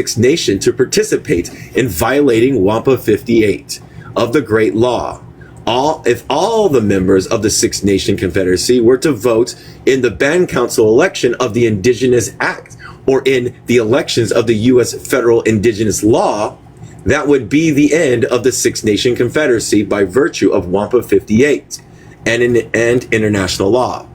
Six Nation to participate in violating WAMPA 58 of the Great Law. If all the members of the Six Nation Confederacy were to vote in the Band Council election of the Indigenous Act or in the elections of the U.S. federal indigenous law, that would be the end of the Six Nation Confederacy by virtue of WAMPA 58 and international law.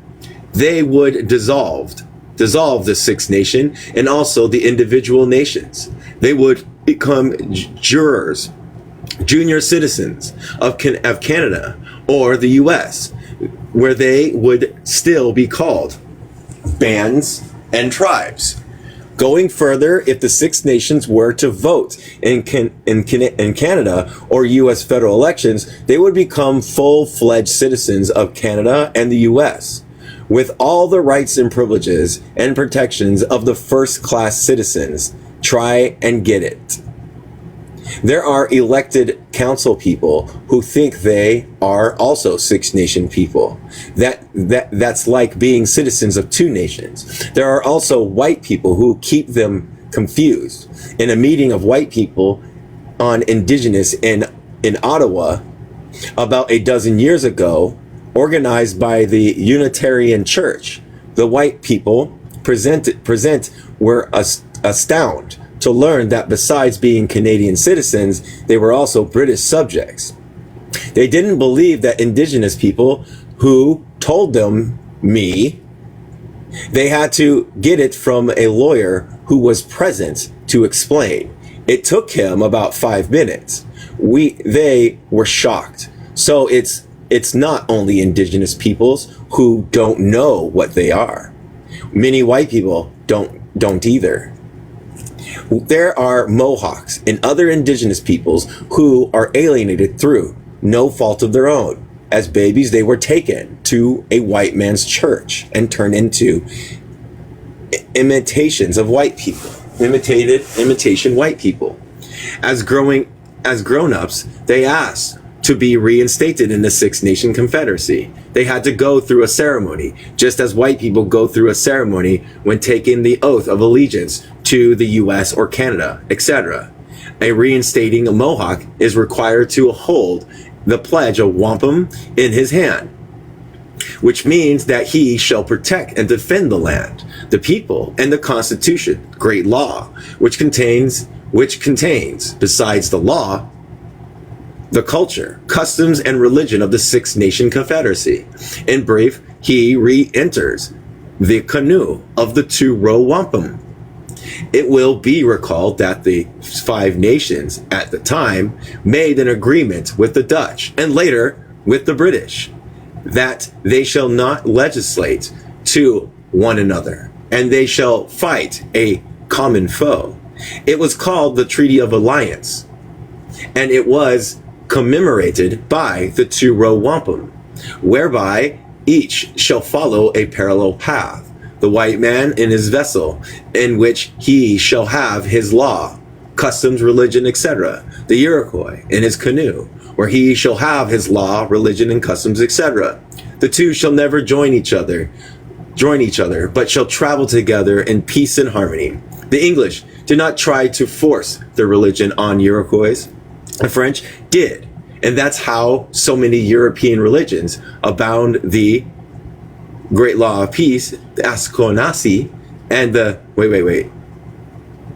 They would dissolve the Six Nation and also the individual nations. They would become jurors, junior citizens of Canada or the US, where they would still be called bands and tribes. Going further, if the Six Nations were to vote in Canada or US federal elections, they would become full-fledged citizens of Canada and the US, with all the rights and privileges and protections of the first-class citizens. Try and get it. There are elected council people who think they are also Six Nation people. That's like being citizens of two nations. There are also white people who keep them confused. In a meeting of white people on Indigenous in Ottawa about a dozen years ago, organized by the Unitarian Church, the white people were astounded to learn that besides being Canadian citizens, they were also British subjects. They didn't believe that Indigenous people who told them they had to get it from a lawyer who was present to explain. It took him about 5 minutes. They were shocked. So it's not only Indigenous peoples who don't know what they are. Many white people don't either. There are Mohawks and other Indigenous peoples who are alienated through no fault of their own. As babies, they were taken to a white man's church and turned into imitations of white people, imitation white people. As grown-ups, they asked to be reinstated in the Six Nation Confederacy. They had to go through a ceremony, just as white people go through a ceremony when taking the oath of allegiance to the US or Canada, etc. A reinstating a Mohawk is required to hold the pledge of wampum in his hand, which means that he shall protect and defend the land, the people, and the Constitution, Great Law, which contains, besides the law, the culture, customs, and religion of the Six Nation Confederacy. In brief, he re-enters the canoe of the two-row wampum. It will be recalled that the Five Nations at the time made an agreement with the Dutch and later with the British that they shall not legislate to one another and they shall fight a common foe. It was called the Treaty of Alliance, and it was commemorated by the two-row wampum, whereby each shall follow a parallel path. The white man in his vessel, in which he shall have his law, customs, religion, etc. The Iroquois in his canoe, where he shall have his law, religion, and customs, etc. The two shall never join each other, but shall travel together in peace and harmony. The English did not try to force their religion on Iroquois. The French did, and that's how so many European religions abound. The Great Law of Peace, the Askonasi, and the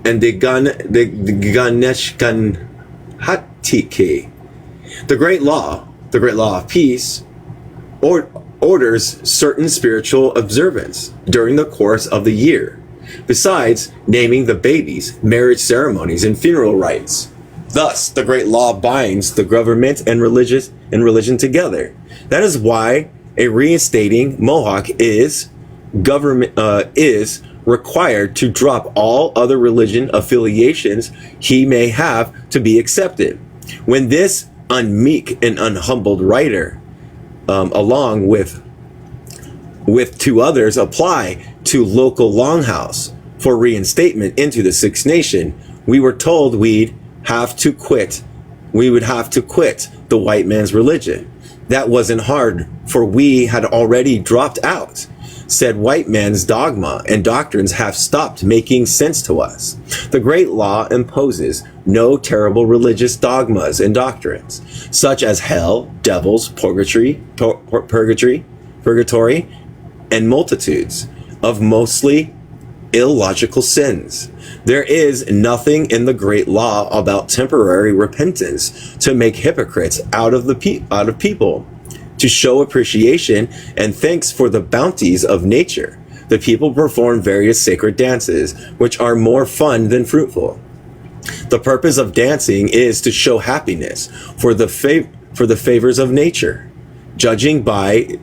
and the Ganeshkanhatike. The Great Law of Peace, orders certain spiritual observance during the course of the year, besides naming the babies, marriage ceremonies, and funeral rites. Thus, the Great Law binds the government and religion together. That is why a reinstating Mohawk is required to drop all other religion affiliations he may have to be accepted. When this unmeek and unhumbled writer, along with two others, apply to local longhouse for reinstatement into the Six Nation, we were told we would have to quit the white man's religion. That wasn't hard, for we had already dropped out. said white man's dogma and doctrines have stopped making sense to us. The great law imposes no terrible religious dogmas and doctrines, such as hell, devils, purgatory, and multitudes of mostly illogical sins. There is nothing in the great law about temporary repentance to make hypocrites out of people, to show appreciation and thanks for the bounties of nature. The people perform various sacred dances, which are more fun than fruitful. The purpose of dancing is to show happiness for the favors of nature. Judging by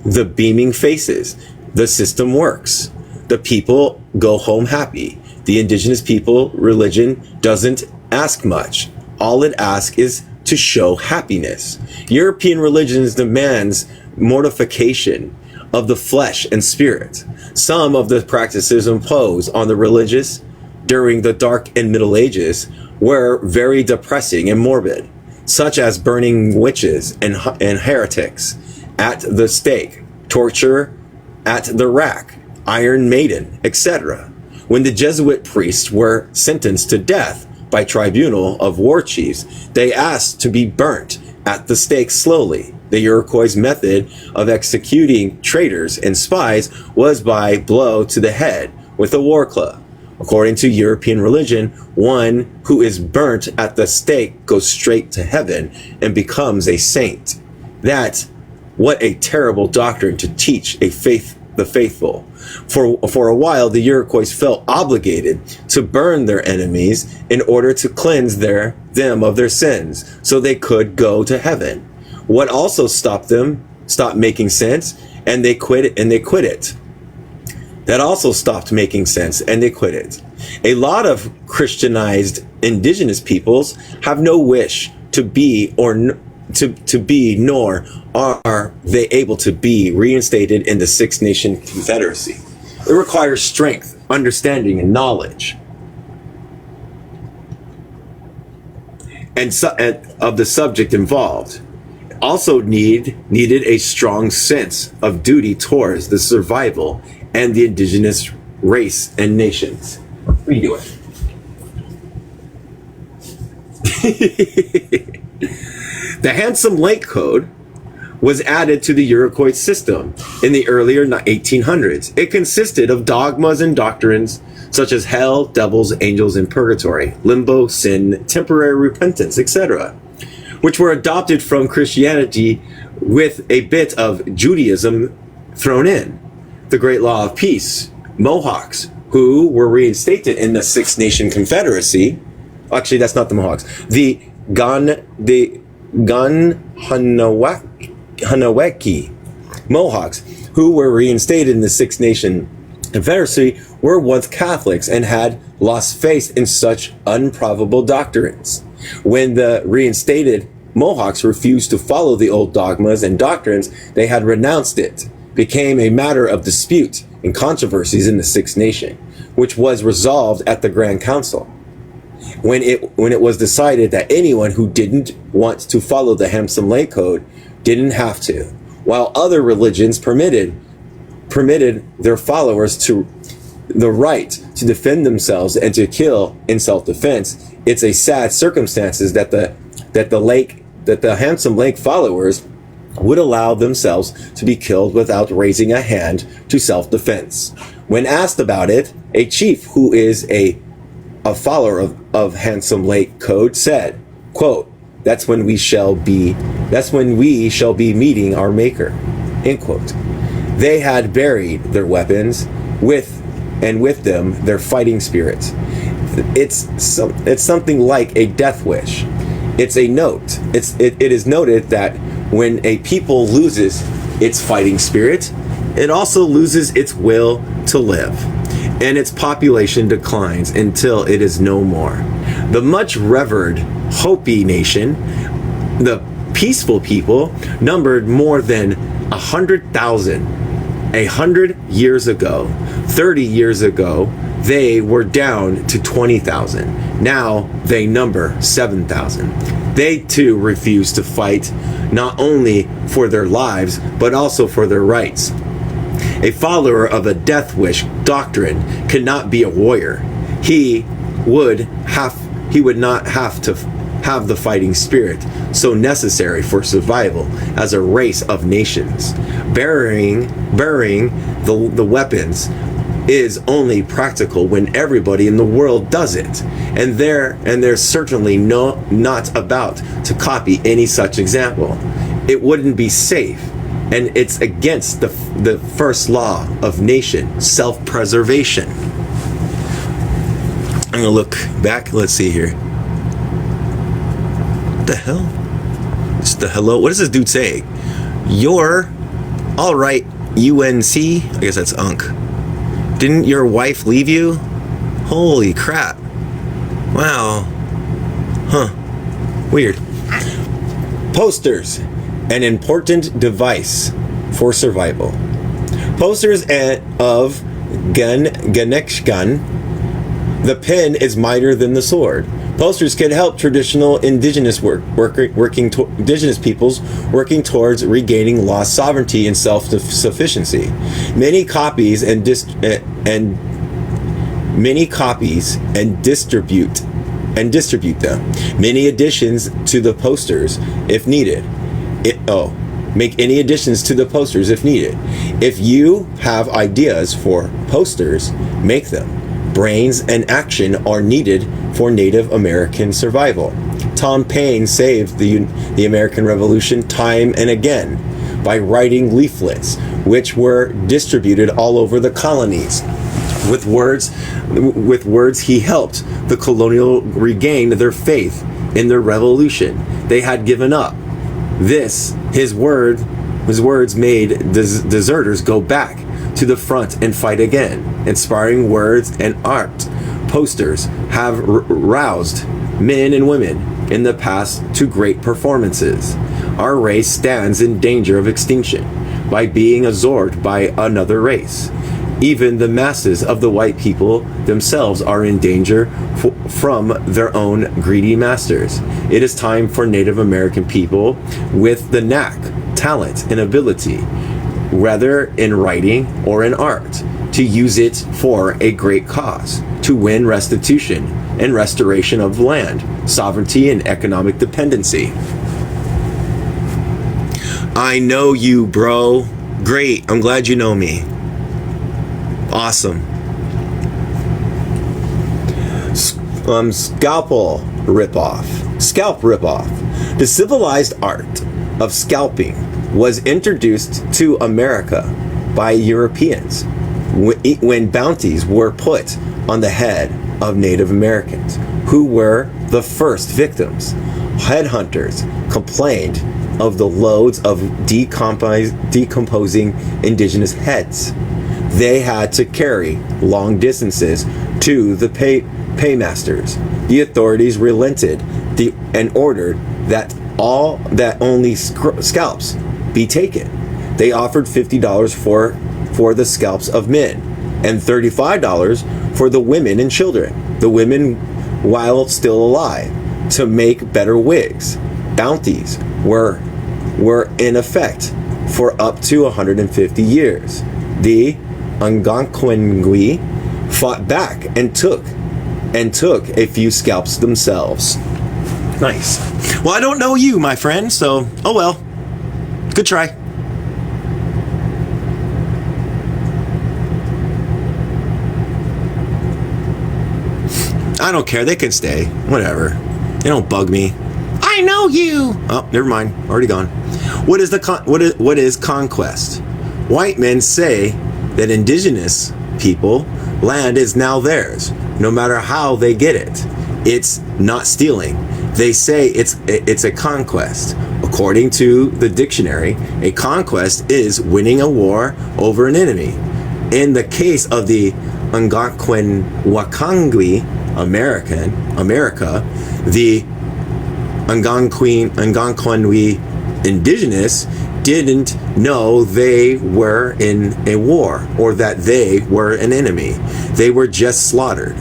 the beaming faces, the system works. The people go home happy. The indigenous people religion doesn't ask much. All it asks is to show happiness. European religions demands mortification of the flesh and spirit. Some of the practices imposed on the religious during the Dark and Middle Ages were very depressing and morbid, such as burning witches and heretics at the stake, torture at the rack, Iron Maiden, etc. When the Jesuit priests were sentenced to death by tribunal of war chiefs, they asked to be burnt at the stake slowly. The Iroquois method of executing traitors and spies was by blow to the head with a war club. According to European religion, one who is burnt at the stake goes straight to heaven and becomes a saint. What a terrible doctrine to teach the faithful. For a while, the Iroquois felt obligated to burn their enemies in order to cleanse them of their sins, so they could go to heaven. What also stopped making sense, and they quit it. That also stopped making sense, and they quit it. A lot of Christianized indigenous peoples have no wish to be nor are they able to be reinstated in the Six Nation Confederacy. It requires strength, understanding, and knowledge and of the subject involved. Also needed a strong sense of duty towards the survival and the indigenous race and nations. Redo it. The Handsome Lake Code was added to the Iroquois system in the earlier 1800s. It consisted of dogmas and doctrines such as hell, devils, angels, and purgatory, limbo, sin, temporary repentance, etc., which were adopted from Christianity with a bit of Judaism thrown in. The Great Law of Peace, Mohawks, who were reinstated in the Six Nation Confederacy. Actually, that's not the Mohawks. The Hanaweki Mohawks, who were reinstated in the Six Nation Confederacy, were once Catholics and had lost faith in such unprobable doctrines. When the reinstated Mohawks refused to follow the old dogmas and doctrines they had renounced, it became a matter of dispute and controversies in the Six Nation, which was resolved at the Grand Council. When it was decided that anyone who didn't want to follow the Handsome Lake Code didn't have to, while other religions permitted their followers to the right to defend themselves and to kill in self-defense. It's a sad circumstances that the Handsome Lake followers would allow themselves to be killed without raising a hand to self-defense. When asked about it, a chief who is a follower of Handsome Lake Code said, quote, that's when we shall be meeting our maker, end quote. They had buried their weapons with them their fighting spirits. It's something like a death wish. It's a note. It is noted that when a people loses its fighting spirit, it also loses its will to live, and its population declines until it is no more. The much revered Hopi Nation, the peaceful people, numbered more than 100,000. 100 years ago, 30 years ago, they were down to 20,000. Now they number 7,000. They too refuse to fight, not only for their lives, but also for their rights. A follower of a death wish doctrine cannot be a warrior. He would not have to have the fighting spirit so necessary for survival as a race of nations. Burying the weapons is only practical when everybody in the world does it, and they're certainly not about to copy any such example. It wouldn't be safe, and it's against the first law of nation, self-preservation. I'm gonna look back. Let's see here. What the hell? It's the hello. What does this dude say? You're all right, UNC. I guess that's Unk. Didn't your wife leave you? Holy crap. Wow. Huh. Weird. Posters. An important device for survival. Posters of Ganekshgan. The pen is mightier than the sword. Posters can help traditional indigenous indigenous peoples working towards regaining lost sovereignty and self-sufficiency. Many copies and distribute them. Many additions to the posters if needed. Make any additions to the posters if needed. If you have ideas for posters, make them. Brains and action are needed for Native American survival. Tom Paine saved the American Revolution time and again by writing leaflets, which were distributed all over the colonies. With words, he helped the colonial regain their faith in the revolution they had given up. His words made deserters go back to the front and fight again. Inspiring words and art. Posters have roused men and women in the past to great performances. Our race stands in danger of extinction by being absorbed by another race. Even the masses of the white people themselves are in danger from their own greedy masters. It is time for Native American people with the knack, talent, and ability, whether in writing or in art, to use it for a great cause, to win restitution and restoration of land, sovereignty, and economic dependency. I know you, bro. Great. I'm glad you know me. Awesome. Scalp ripoff. The civilized art of scalping was introduced to America by Europeans when bounties were put on the head of Native Americans, who were the first victims. Headhunters complained of the loads of decomposing indigenous heads they had to carry long distances to the paymasters. The authorities relented and ordered that only scalps be taken. They offered $50 for the scalps of men and $35 for the women and children, the women while still alive, to make better wigs. Bounties were in effect for up to 150 years. The Algonquin fought back and took a few scalps themselves. Nice. Well, I don't know you, my friend, so oh well. Good try. I don't care. They can stay. Whatever. They don't bug me. I know you. Oh, never mind. Already gone. What is conquest? White men say that indigenous people, land is now theirs, no matter how they get it. It's not stealing. They say it's a conquest. According to the dictionary, a conquest is winning a war over an enemy. In the case of the Algonquin Wakangwi America, the Algonquin indigenous didn't know they were in a war or that they were an enemy. They were just slaughtered.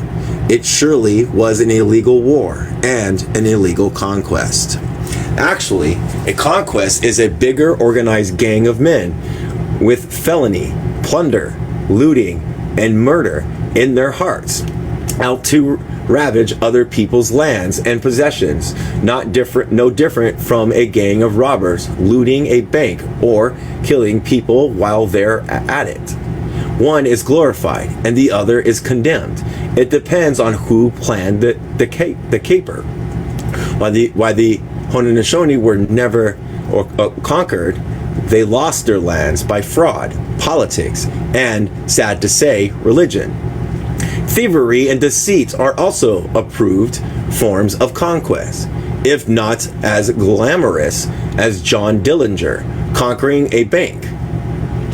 It surely was an illegal war and an illegal conquest. Actually, a conquest is a bigger organized gang of men with felony plunder, looting, and murder in their hearts, out to ravage other people's lands and possessions, no different from a gang of robbers looting a bank or killing people while they're at it. One is glorified and the other is condemned. It depends on who planned the caper. While the Haudenosaunee were never conquered, they lost their lands by fraud, politics, and, sad to say, religion. Thievery and deceit are also approved forms of conquest, if not as glamorous as John Dillinger conquering a bank.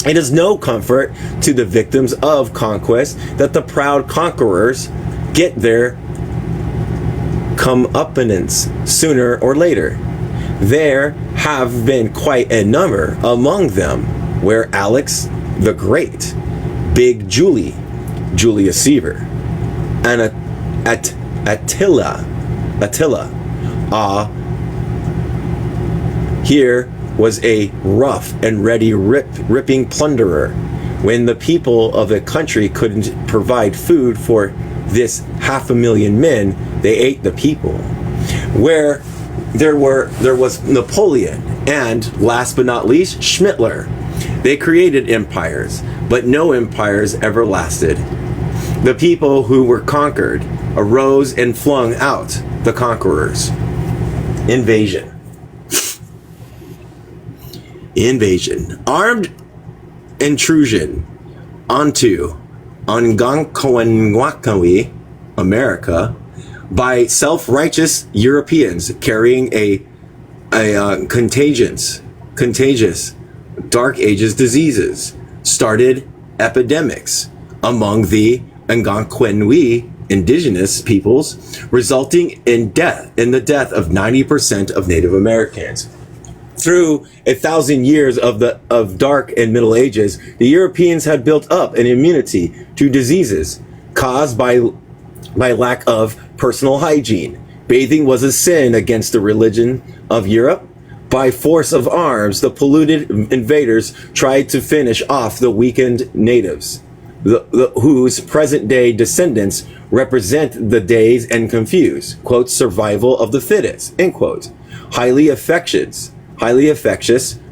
It is no comfort to the victims of conquest that the proud conquerors get their comeuppance sooner or later. There have been quite a number among them where Alex the Great, Big Julius Caesar, and Attila, here was a rough and ready ripping plunderer. When the people of a country couldn't provide food for this 500,000 men, they ate the people. Where there was Napoleon, and last but not least, Schmittler. They created empires, but no empires ever lasted. The people who were conquered arose and flung out the conquerors. Invasion. Armed intrusion onto Algonquin, America, by self-righteous Europeans carrying a contagious Dark Ages diseases, started epidemics among the Algonquin indigenous peoples, resulting in the death of 90% of Native Americans. Through 1,000 years of Dark and Middle Ages, the Europeans had built up an immunity to diseases caused by lack of personal hygiene. Bathing was a sin against the religion of Europe. By force of arms, the polluted invaders tried to finish off the weakened natives, whose present-day descendants represent the dazed and confused, quote, survival of the fittest, end quote. Highly infectious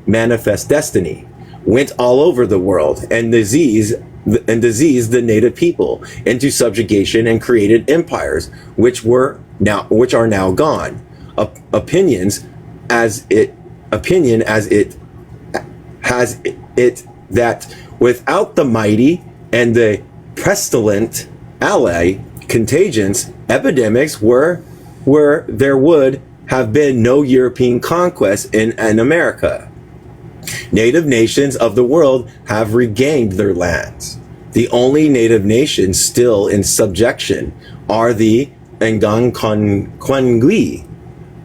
manifest destiny went all over the world and diseased the native people into subjugation and created empires which are now gone. Opinion as it has it that without the mighty and the pestilent ally contagions, epidemics where there would have been no European conquest in America. Native nations of the world have regained their lands. The only native nations still in subjection are the Algonquin,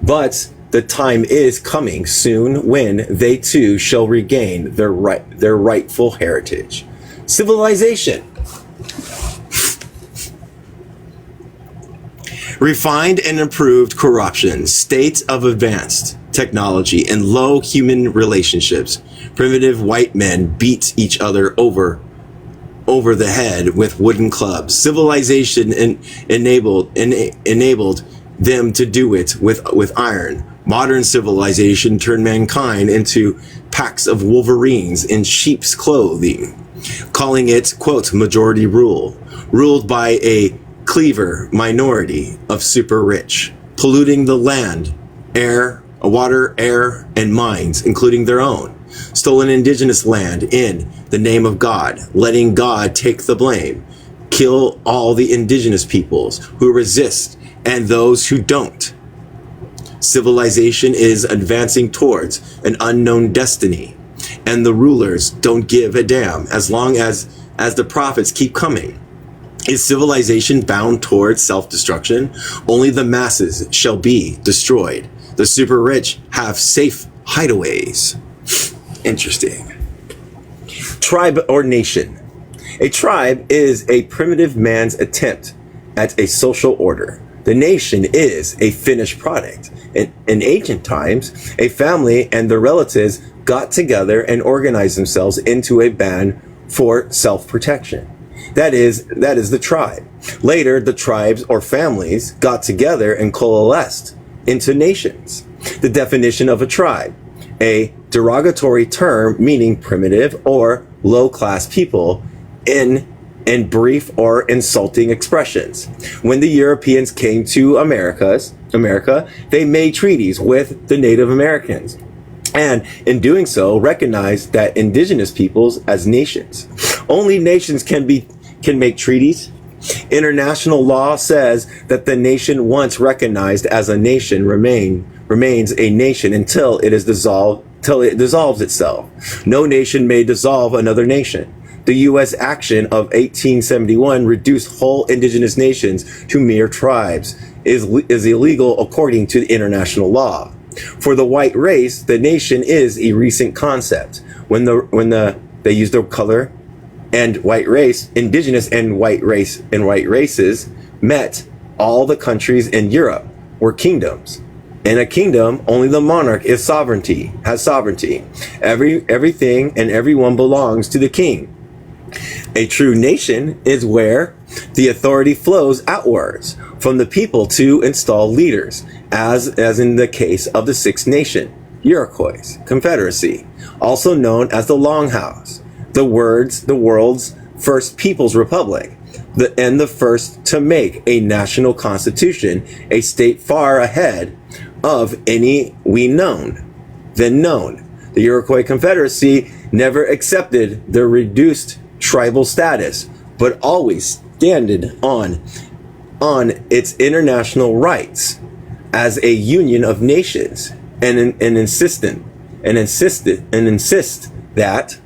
but the time is coming soon when they too shall regain their rightful heritage. Civilization. Refined and improved corruption, state of advanced technology, and low human relationships. Primitive white men beat each other over the head with wooden clubs. Civilization enabled them to do it with iron. Modern civilization turned mankind into packs of wolverines in sheep's clothing, calling it, quote, majority rule, ruled by a clever minority of super rich, polluting the land, water, air, and mines, including their own. Stolen indigenous land in the name of God, letting God take the blame. Kill all the indigenous peoples who resist and those who don't. Civilization is advancing towards an unknown destiny, and the rulers don't give a damn as long as the prophets keep coming. Is civilization bound towards self-destruction? Only the masses shall be destroyed. The super rich have safe hideaways. Interesting. Tribe or nation. A tribe is a primitive man's attempt at a social order. The nation is a finished product. In ancient times, a family and their relatives got together and organized themselves into a band for self-protection. That is the tribe. Later, the tribes or families got together and coalesced into nations. The definition of a tribe: a derogatory term meaning primitive or low-class people in brief or insulting expressions. When the Europeans came to America, they made treaties with the Native Americans, and in doing so recognized that indigenous peoples as nations. Only nations can make treaties. International law says that the nation once recognized as a nation remains a nation until it dissolves itself. No nation may dissolve another nation. The U.S. action of 1871 reduced whole indigenous nations to mere tribes is illegal according to the international law. For the white race, the nation is a recent concept. When they use the color and white race, indigenous and white races met, all the countries in Europe were kingdoms. In a kingdom, only the monarch has sovereignty. Everything and everyone belongs to the king. A true nation is where the authority flows outwards from the people to install leaders, as in the case of the Six Nation Iroquois Confederacy, also known as the Longhouse, the world's first people's republic, and the first to make a national constitution, a state far ahead of any then known. The Iroquois Confederacy never accepted the reduced tribal status, but always standed on its international rights as a union of nations, and insist that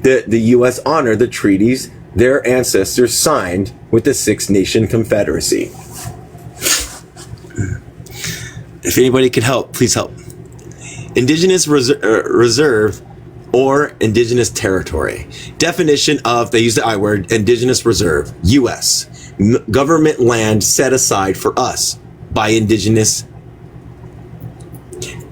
the U.S. honor the treaties their ancestors signed with the Six Nation Confederacy. If anybody could help, please help. Indigenous reserve or indigenous territory. Definition of, they use the I word, indigenous reserve, U.S. Government land set aside for us by indigenous.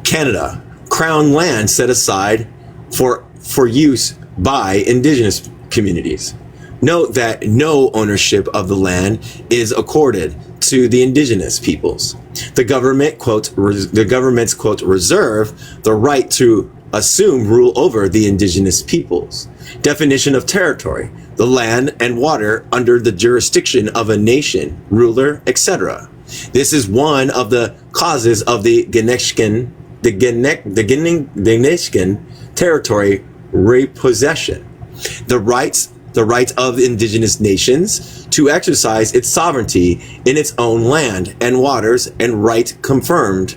Canada, crown land set aside for use by indigenous communities. Note that no ownership of the land is accorded to the indigenous peoples. The government's quote reserve the right to assume rule over the indigenous peoples. Definition of territory: the land and water under the jurisdiction of a nation, ruler, etc. This is one of the causes of the Ganeshkin territory repossession. The rights of indigenous nations to exercise its sovereignty in its own land and waters, and right confirmed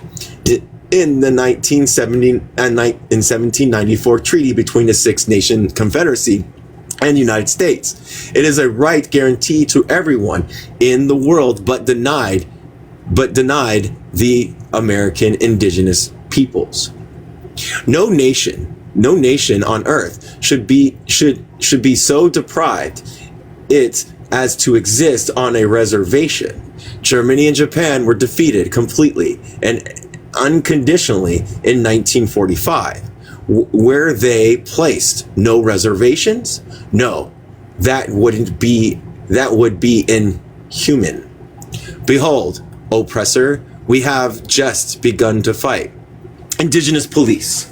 in the 1794 treaty between the Six Nation Confederacy and the United States. It is a right guaranteed to everyone in the world, but denied the American indigenous peoples. No nation on earth should be so deprived it as to exist on a reservation. Germany and Japan were defeated completely and unconditionally in 1945. Where they placed no reservations? No, that would be inhuman. Behold, oppressor, we have just begun to fight. Indigenous police.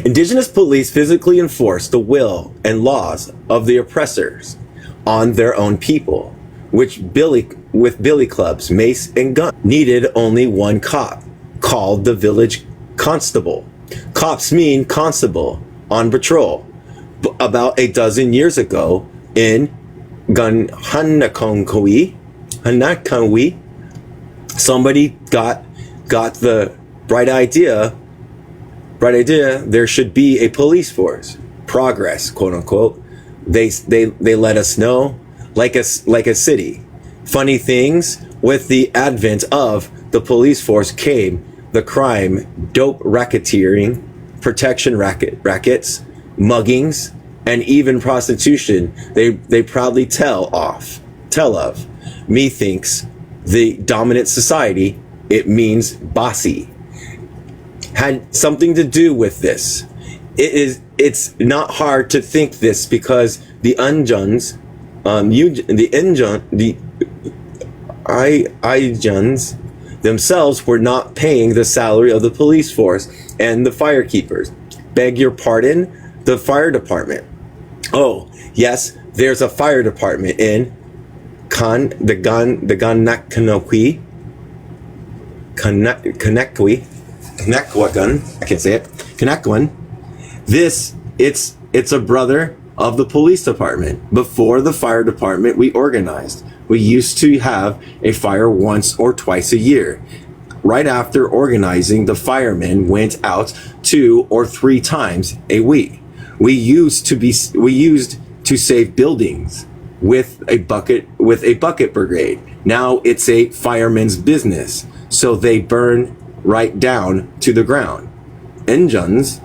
Indigenous police physically enforce the will and laws of the oppressors on their own people, with billy clubs, mace, and gun. Needed only one cop, called the village constable. Cops mean constable on patrol. About a dozen years ago in Hanakawi, somebody got the bright idea, there should be a police force. Progress, quote unquote. They let us know, like a city. Funny things, with the advent of the police force came the crime, dope racketeering, protection rackets, muggings, and even prostitution. They proudly tell of. Methinks the dominant society, it means bossy, had something to do with this. it's not hard to think this because the Injuns, the Ijuns themselves were not paying the salary of the police force and the firekeepers. Beg your pardon, the fire department. Oh, yes, there's a fire department in the Ganakanoqui, Kanekwagun, I can't say it, Kanekwan. It's a brother of the police department. Before the fire department, we organized. We used to have a fire once or twice a year. Right after organizing, the firemen went out 2 or 3 times a week. We used to save buildings with a bucket brigade. Now it's a fireman's business, so they burn right down to the ground. Injuns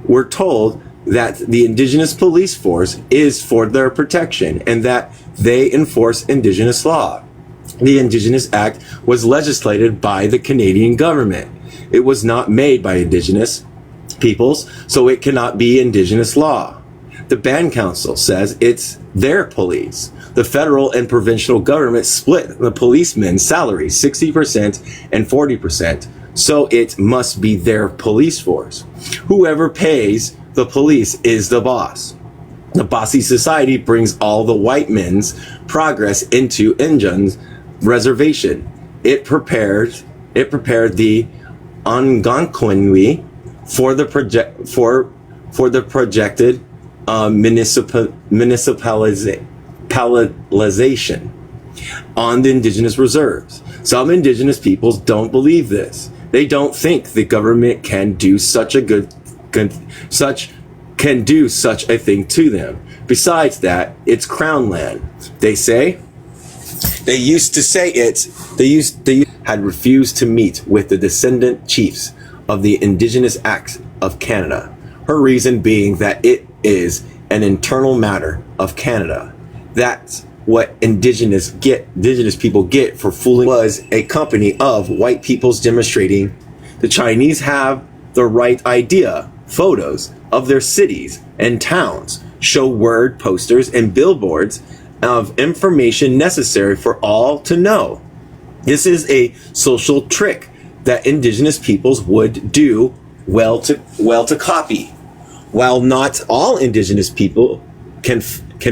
were told that the indigenous police force is for their protection and that they enforce indigenous law. The Indigenous Act was legislated by the Canadian government. It was not made by indigenous peoples, so it cannot be indigenous law. The Band Council says it's their police. The federal and provincial government split the policemen's salaries 60% and 40%, so it must be their police force. Whoever pays the police is the boss. The bossy society brings all the white men's progress into Injun's reservation. It prepared the Algonquin for the projected municipalization on the indigenous reserves. Some indigenous peoples don't believe this. They don't think the government can do such a thing to them. Besides that, it's crown land. They had refused to meet with the descendant chiefs of the Indigenous Acts of Canada. Her reason being that it is an internal matter of Canada. That's what indigenous people get for fooling. Was a company of white peoples demonstrating. The Chinese have the right idea. Photos of their cities and towns show word posters and billboards of information necessary for all to know. This is a social trick that indigenous peoples would do well to copy. While not all indigenous people can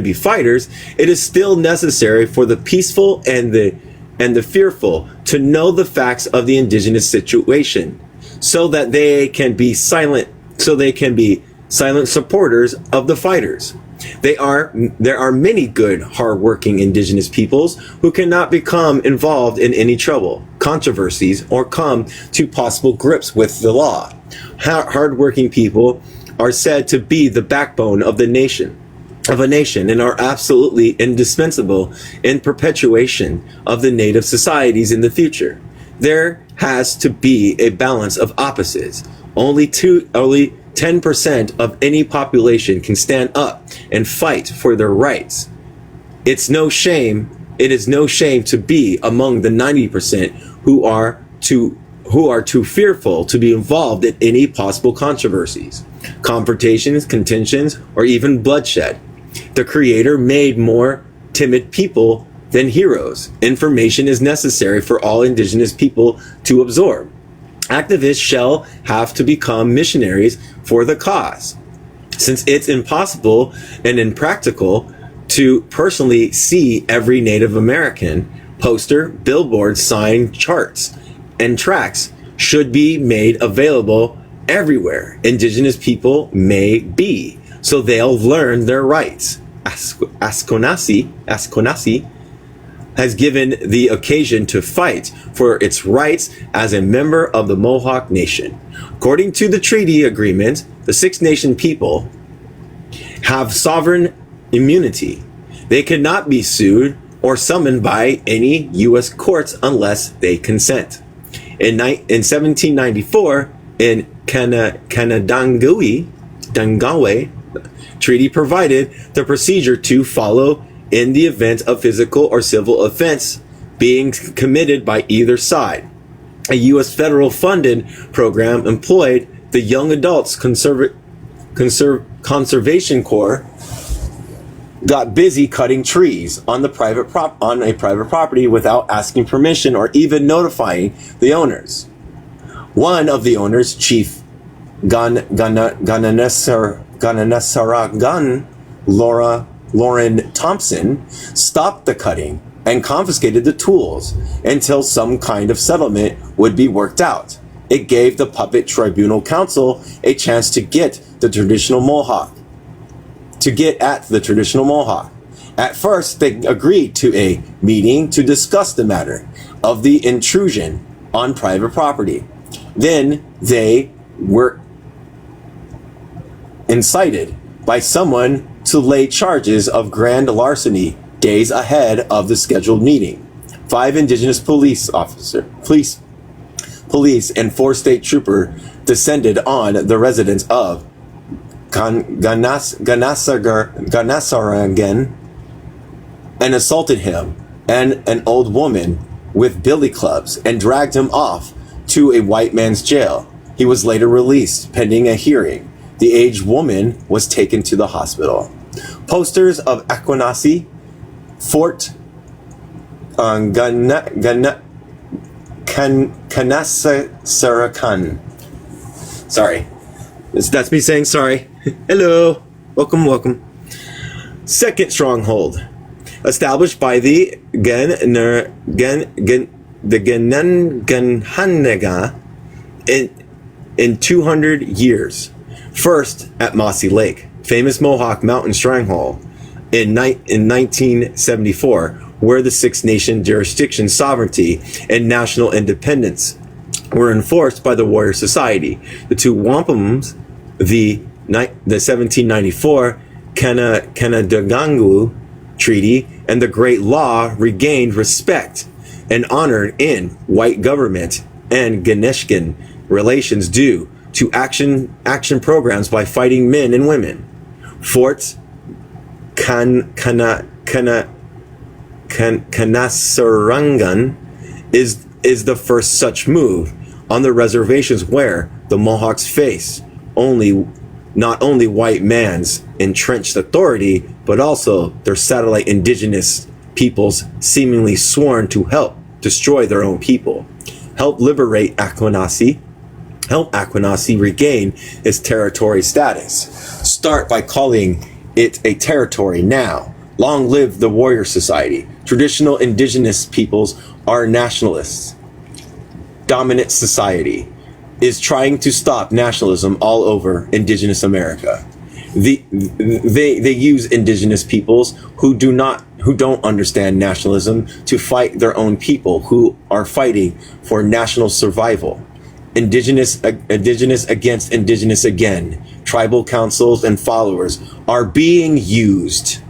be fighters, it is still necessary for the peaceful and the fearful to know the facts of the indigenous situation, so that they can be silent supporters of the fighters. There are many good, hard-working indigenous peoples who cannot become involved in any trouble, controversies, or come to possible grips with the law. Hard-working people are said to be the backbone of a nation, and are absolutely indispensable in perpetuation of the native societies in the future. There has to be a balance of opposites. Only 10% of any population can stand up and fight for their rights. It is no shame to be among the 90% who are too fearful to be involved in any possible controversies, confrontations, contentions, or even bloodshed. The Creator made more timid people than heroes. Information is necessary for all indigenous people to absorb. Activists shall have to become missionaries for the cause. Since it's impossible and impractical to personally see every Native American, poster, billboard, sign, charts, and tracts should be made available everywhere indigenous people may be, so they'll learn their rights. Askonasi has given the occasion to fight for its rights as a member of the Mohawk Nation. According to the treaty agreement, the Six Nation people have sovereign immunity. They cannot be sued or summoned by any U.S. courts unless they consent. In 1794, in Dangawe, treaty provided the procedure to follow in the event of physical or civil offense being committed by either side. A U.S. federal funded program employed the Young Adults Conservation Corps got busy cutting trees on a private property without asking permission or even notifying the owners. One of the owners, Chief Gananasaragan Lauren Thompson, stopped the cutting and confiscated the tools until some kind of settlement would be worked out. It gave the Puppet Tribunal Council a chance to get at the traditional Mohawk. At first, they agreed to a meeting to discuss the matter of the intrusion on private property. Then they were incited by someone to lay charges of grand larceny days ahead of the scheduled meeting. 5 indigenous police and 4 state troopers descended on the residence of Ganasaragan and assaulted him and an old woman with billy clubs and dragged him off to a white man's jail. He was later released pending a hearing. The aged woman was taken to the hospital. Posters of Aquanasi, Fort Kanasarakan. Sorry. That's me saying sorry. Hello. Welcome. Second stronghold. Established by the Gananganhanaga in 200 years. First at Mossy Lake, famous Mohawk mountain stronghold in 1974, where the Six Nation jurisdiction sovereignty and national independence were enforced by the Warrior Society. The two wampums, the 1794 Kanadagangu Treaty and the Great Law regained respect and honor in white government and Ganeshkin relations due to action programs by fighting men and women. Fort Kanasarangan is the first such move on the reservations where the Mohawks face not only white man's entrenched authority, but also their satellite indigenous peoples seemingly sworn to help destroy their own people, help liberate Aquanasi, help Aquanasi regain its territory status. Start by calling it a territory now. Long live the Warrior Society. Traditional indigenous peoples are nationalists. Dominant society is trying to stop nationalism all over indigenous America. They use indigenous peoples who don't understand nationalism to fight their own people who are fighting for national survival. Indigenous against indigenous again. Tribal councils and followers are being used.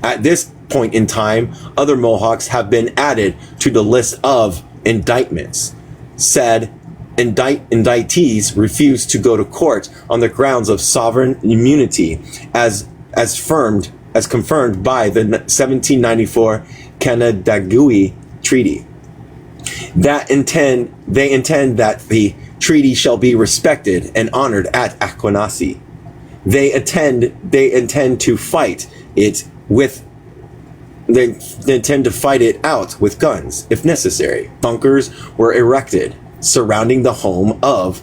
At this point in time, other Mohawks have been added to the list of indictments. Said indictees refuse to go to court on the grounds of sovereign immunity as confirmed by the 1794 Kanadagangu Treaty. They intend that the treaty shall be respected and honored at Aquanasi. They intend to fight it out with guns if necessary. Bunkers were erected surrounding the home of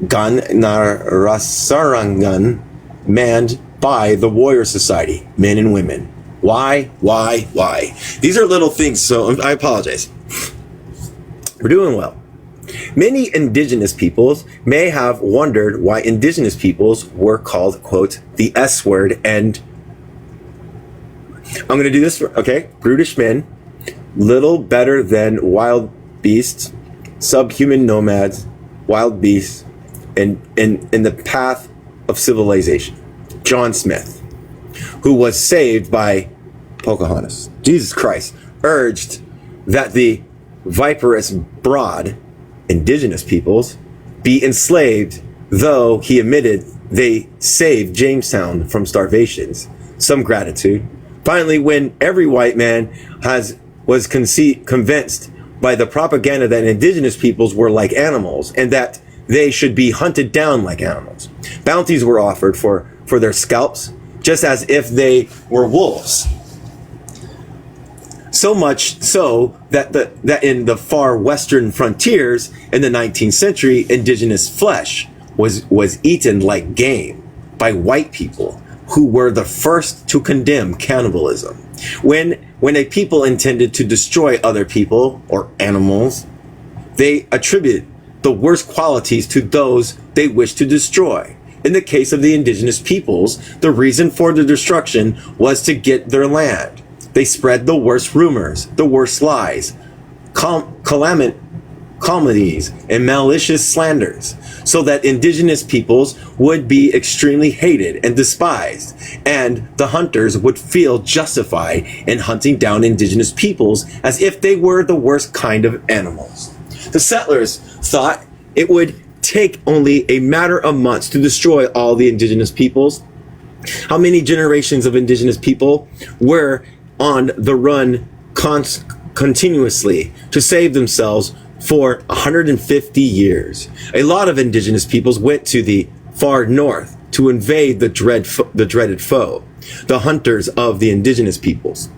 Ganarasarangan, manned by the Warrior Society, men and women. Why? These are little things, so I apologize. We're doing well. Many indigenous peoples may have wondered why indigenous peoples were called, quote, the S word, and I'm going to do this, okay? Brutish men, little better than wild beasts, subhuman nomads, wild beasts, and in the path of civilization. John Smith, who was saved by Pocahontas, Jesus Christ, urged that the viperous broad indigenous peoples be enslaved, though he admitted they saved Jamestown from starvations. Some gratitude. Finally, when every white man was convinced by the propaganda that indigenous peoples were like animals and that they should be hunted down like animals. Bounties were offered for their scalps, just as if they were wolves. So much so that in the far western frontiers in the 19th century, indigenous flesh was eaten like game by white people who were the first to condemn cannibalism. When a people intended to destroy other people or animals, they attribute the worst qualities to those they wish to destroy. In the case of the indigenous peoples, the reason for the destruction was to get their land. They spread the worst rumors, the worst lies, calamities, and malicious slanders, so that indigenous peoples would be extremely hated and despised, and the hunters would feel justified in hunting down indigenous peoples as if they were the worst kind of animals. The settlers thought it would take only a matter of months to destroy all the indigenous peoples. How many generations of indigenous people were on the run continuously to save themselves for 150 years? A lot of indigenous peoples went to the far north to invade the dreaded foe, the hunters of the indigenous peoples.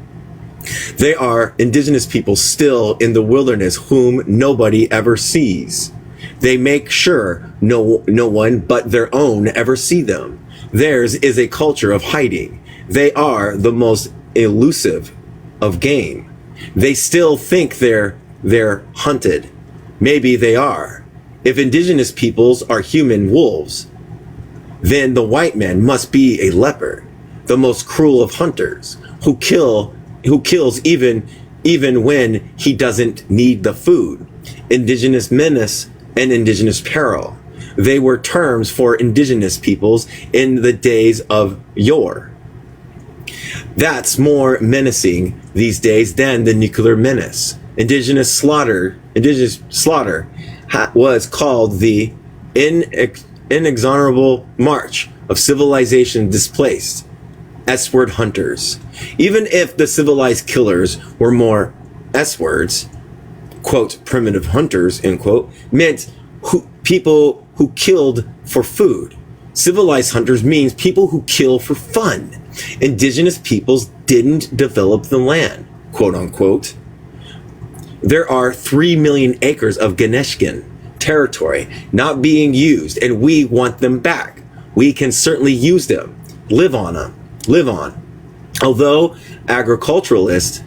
They are indigenous people still in the wilderness whom nobody ever sees. They make sure no one but their own ever see them. Theirs is a culture of hiding. They are the most elusive of game. They still think they're hunted. Maybe they are. If indigenous peoples are human wolves, then the white man must be a leopard, the most cruel of hunters, who kills even when he doesn't need the food. Indigenous menace and indigenous peril. They were terms for indigenous peoples in the days of yore. That's more menacing these days than the nuclear menace. Indigenous slaughter was called the inexorable march of civilization displaced S-word hunters. Even if the civilized killers were more S-words, quote, primitive hunters, end quote, meant people who killed for food. Civilized hunters means people who kill for fun. Indigenous peoples didn't develop the land, quote unquote. There are 3 million acres of Ganeshkin territory not being used, and we want them back. We can certainly use them, live on. Although agriculturalists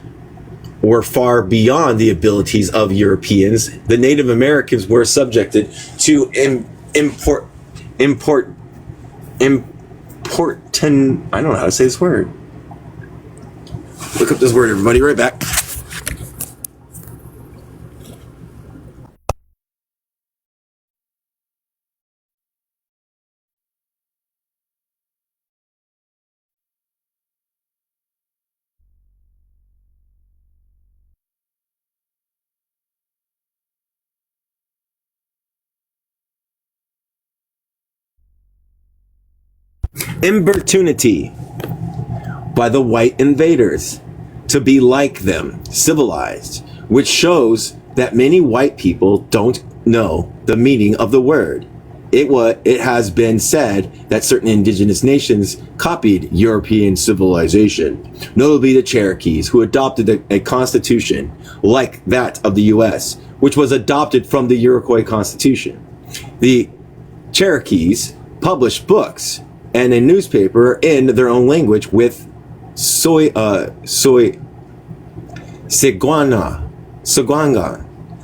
were far beyond the abilities of Europeans, the Native Americans were subjected to important, I don't know how to say this word. Look up this word, everybody, right back. Importunity by the white invaders to be like them, civilized, which shows that many white people don't know the meaning of the word. It has been said that certain indigenous nations copied European civilization, notably the Cherokees, who adopted a constitution like that of the US, which was adopted from the Iroquois Constitution. The Cherokees published books and a newspaper in their own language with Seguangan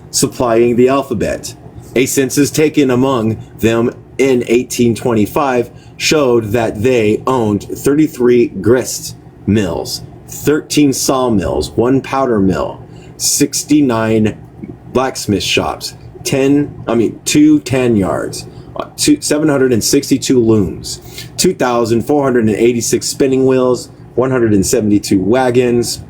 supplying the alphabet. A census taken among them in 1825 showed that they owned 33 grist mills, 13 sawmills, 1 powder mill, 69 blacksmith shops, 2 tan yards, 762 looms, 2,486 spinning wheels, 172 wagons,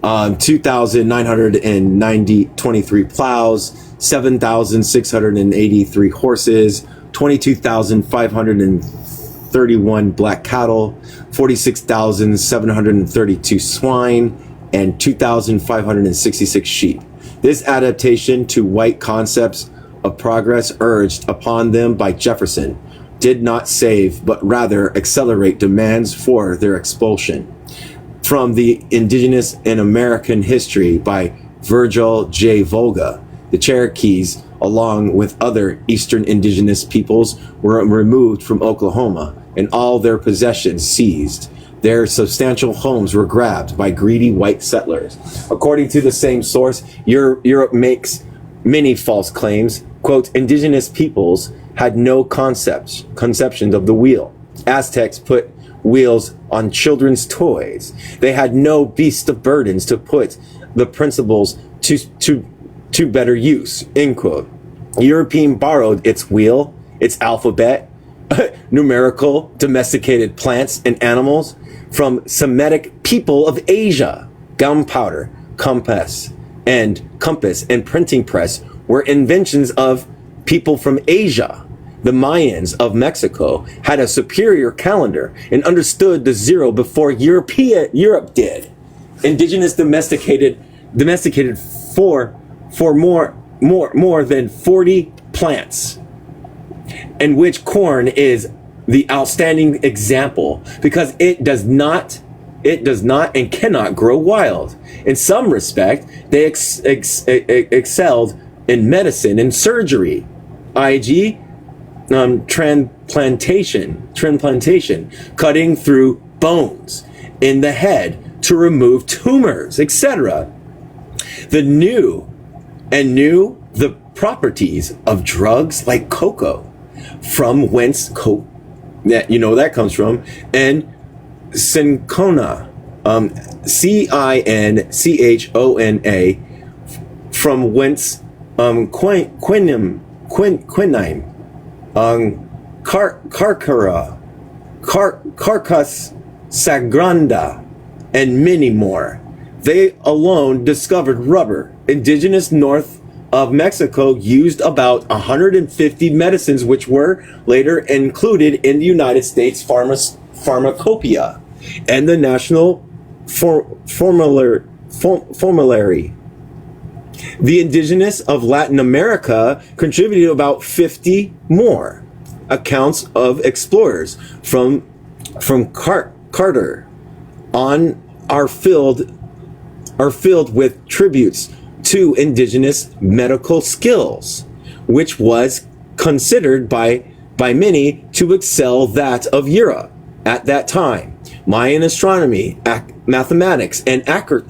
2,923 plows, 7,683 horses, 22,531 black cattle, 46,732 swine, and 2,566 sheep. This adaptation to white concepts of progress urged upon them by Jefferson did not save, but rather accelerate demands for their expulsion. From the Indigenous in American History by Virgil J. Volga, the Cherokees, along with other eastern indigenous peoples, were removed from Oklahoma and all their possessions seized. Their substantial homes were grabbed by greedy white settlers. According to the same source, Europe makes many false claims. Quote, indigenous peoples had no conceptions of the wheel. Aztecs put wheels on children's toys. They had no beast of burdens to put the principles to better use, end quote. European borrowed its wheel, its alphabet, numerical, domesticated plants and animals from Semitic people of Asia. Gunpowder, compass, and printing press were inventions of people from Asia. The Mayans of Mexico had a superior calendar and understood the zero before Europe did. Indigenous domesticated for more than 40 plants, in which corn is the outstanding example because it does not and cannot grow wild. In some respect, they excelled in medicine and surgery, i.e., transplantation, cutting through bones in the head to remove tumors, etc. The knew the properties of drugs like cocoa, from whence that comes from, and cinchona, Cinchona, from whence quinine, carcas sagranda, and many more. They alone discovered rubber. Indigenous north of Mexico used about 150 medicines, which were later included in the United States Pharmacopoeia and the National Formulary. The indigenous of Latin America contributed about 50 more accounts of explorers from Carter on are filled with tributes to indigenous medical skills, which was considered by many to excel that of Europe at that time. Mayan astronomy, mathematics, and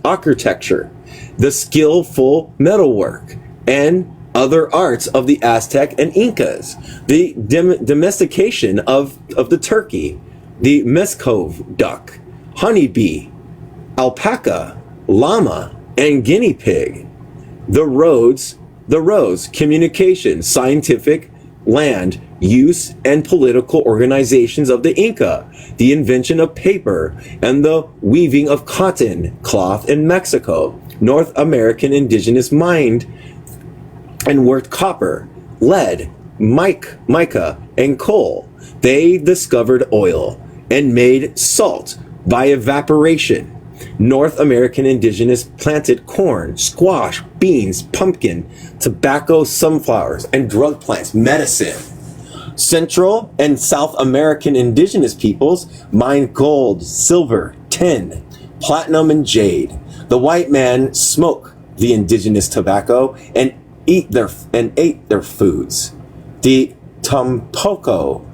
architecture, the skillful metalwork, and other arts of the Aztec and Incas, the domestication of the turkey, the mescove duck, honeybee, alpaca, llama, and guinea pig, the roads, communication, scientific, land use, and political organizations of the Inca, the invention of paper, and the weaving of cotton cloth in Mexico. North American indigenous mined and worked copper, lead, mica, and coal. They discovered oil and made salt by evaporation. North American indigenous planted corn, squash, beans, pumpkin, tobacco, sunflowers, and drug plants, medicine. Central and South American indigenous peoples mined gold, silver, tin, platinum, and jade. The white man smoked the indigenous tobacco and ate their foods. The tampoco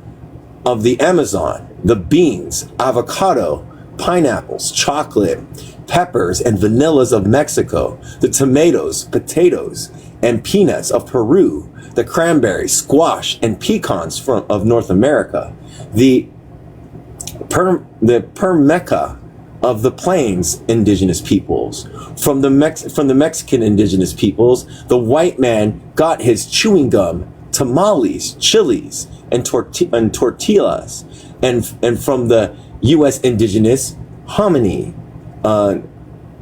of the Amazon, the beans, avocado, pineapples, chocolate, peppers, and vanillas of Mexico, the tomatoes, potatoes, and peanuts of Peru, the cranberries, squash, and pecans of North America, the permeca of the plains indigenous peoples. From the Mexican indigenous peoples, the white man got his chewing gum, tamales, chilies, and tortillas, and from the U.S. indigenous hominy,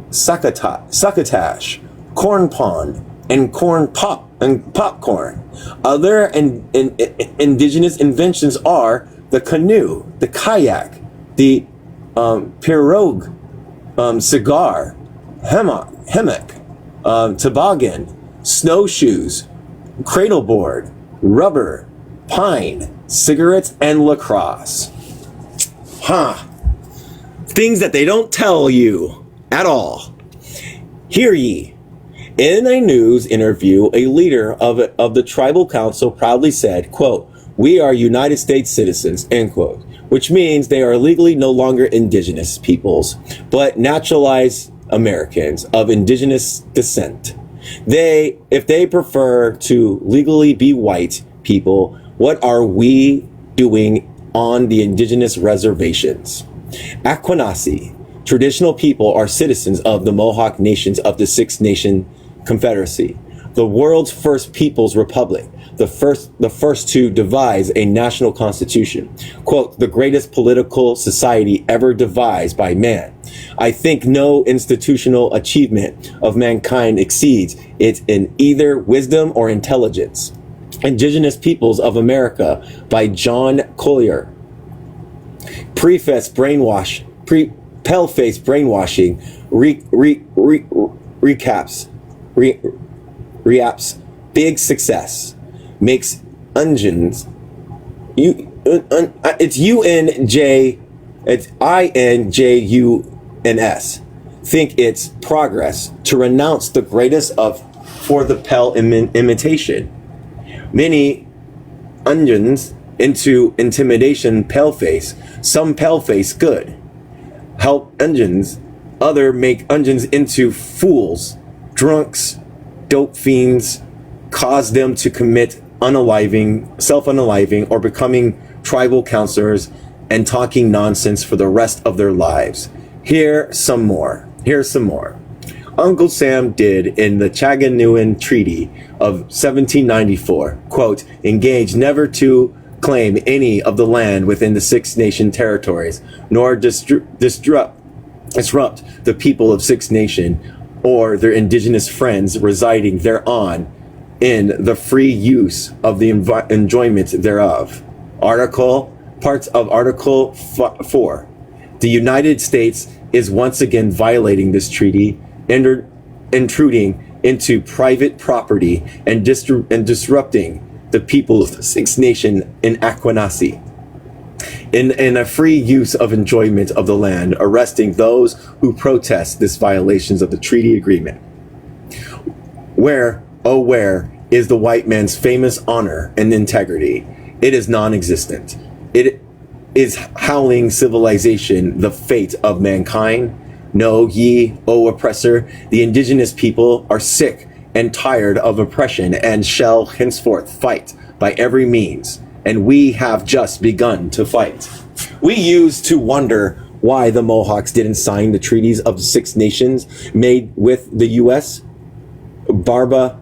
succotash, corn pond, and corn pop and popcorn. Other indigenous inventions are the canoe, the kayak, the pirogue, cigar, hammock, toboggan, snowshoes, cradleboard, rubber, pine, cigarettes, and lacrosse. Things that they don't tell you at all. Hear ye. In a news interview, a leader of the tribal council proudly said, quote, "We are United States citizens," end quote, which means they are legally no longer indigenous peoples, but naturalized Americans of indigenous descent. If they prefer to legally be white people, what are we doing on the indigenous reservations? Akwesasne, traditional people, are citizens of the Mohawk nations of the Six Nation Confederacy, the world's first people's republic, the first to devise a national constitution, quote, "the greatest political society ever devised by man. I think no institutional achievement of mankind exceeds it in either wisdom or intelligence." Indigenous Peoples of America by John Collier. Paleface brainwashing reaps big success, makes Unjins, it's INJUNS, think it's progress to renounce the greatest of for the Pell imitation. Many Unjins into intimidation paleface, some paleface good. Help Unjins, other make Unjins into fools, drunks, dope fiends, cause them to commit self-unaliving, or becoming tribal counselors and talking nonsense for the rest of their lives. Here's some more. Uncle Sam did in the Chaganuan Treaty of 1794, quote, engage never to claim any of the land within the Six Nation territories, nor disrupt the people of Six Nation or their indigenous friends residing thereon in the free use of the enjoyment thereof. Parts of Article 4. The United States is once again violating this treaty, intruding into private property and disrupting the people of the Six Nation in Akwesasne in a free use of enjoyment of the land, arresting those who protest this violations of the treaty agreement. Where, oh where, is the white man's famous honor and integrity? It is non-existent. It is howling civilization, the fate of mankind. Know ye, O oppressor, the indigenous people are sick and tired of oppression and shall henceforth fight by every means, and we have just begun to fight. We used to wonder why the Mohawks didn't sign the treaties of the Six Nations made with the U.S. Barbara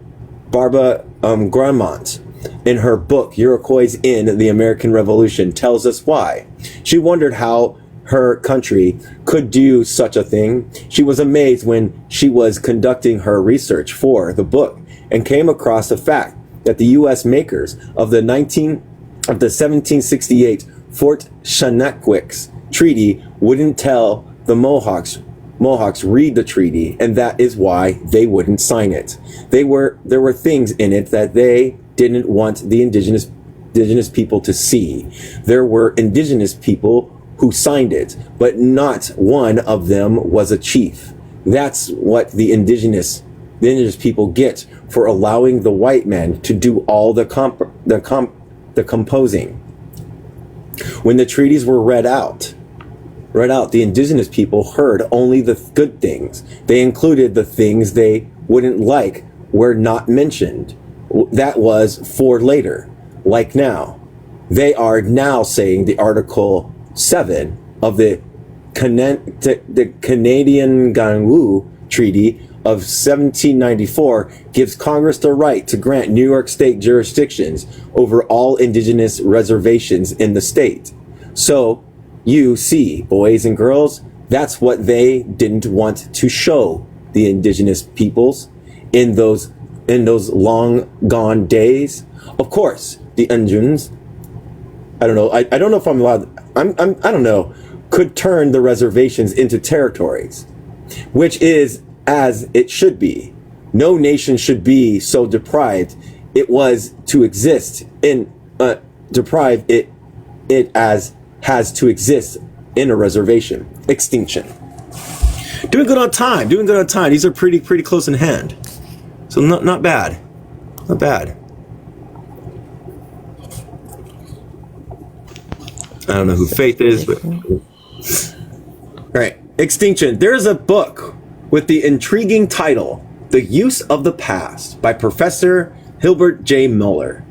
Gramont, in her book Iroquois in the American Revolution, tells us why. She wondered how her country could do such a thing. She was amazed when she was conducting her research for the book and came across the fact that the U.S. makers of the 1768 Fort Shannaquix Treaty wouldn't tell the Mohawks read the treaty, and that is why they wouldn't sign it. There were things in it that they didn't want the indigenous people to see. There were indigenous people who signed it, but not one of them was a chief. That's what the indigenous people get for allowing the white man to do all the composing. When the treaties were read out, the indigenous people heard only the good things. They included the things they wouldn't like were not mentioned. That was for later, like now. They are now saying the Article 7 of the Canadian Ganwu Treaty of 1794 gives Congress the right to grant New York State jurisdictions over all indigenous reservations in the state. So, you see, boys and girls, that's what they didn't want to show the indigenous peoples in those long gone days. Of course, the Injuns, I don't know. I don't know if I'm allowed. I don't know. Could turn the reservations into territories, which is as it should be. no nation should be so deprived it was to exist in deprive it as has to exist in a reservation. Extinction. Doing good on time. Doing good on time. These are pretty close in hand. So not bad. Not bad. I don't know who Faith is, but all right. Extinction. There's a book with the intriguing title, The Use of the Past, by Professor Hilbert J. Muller,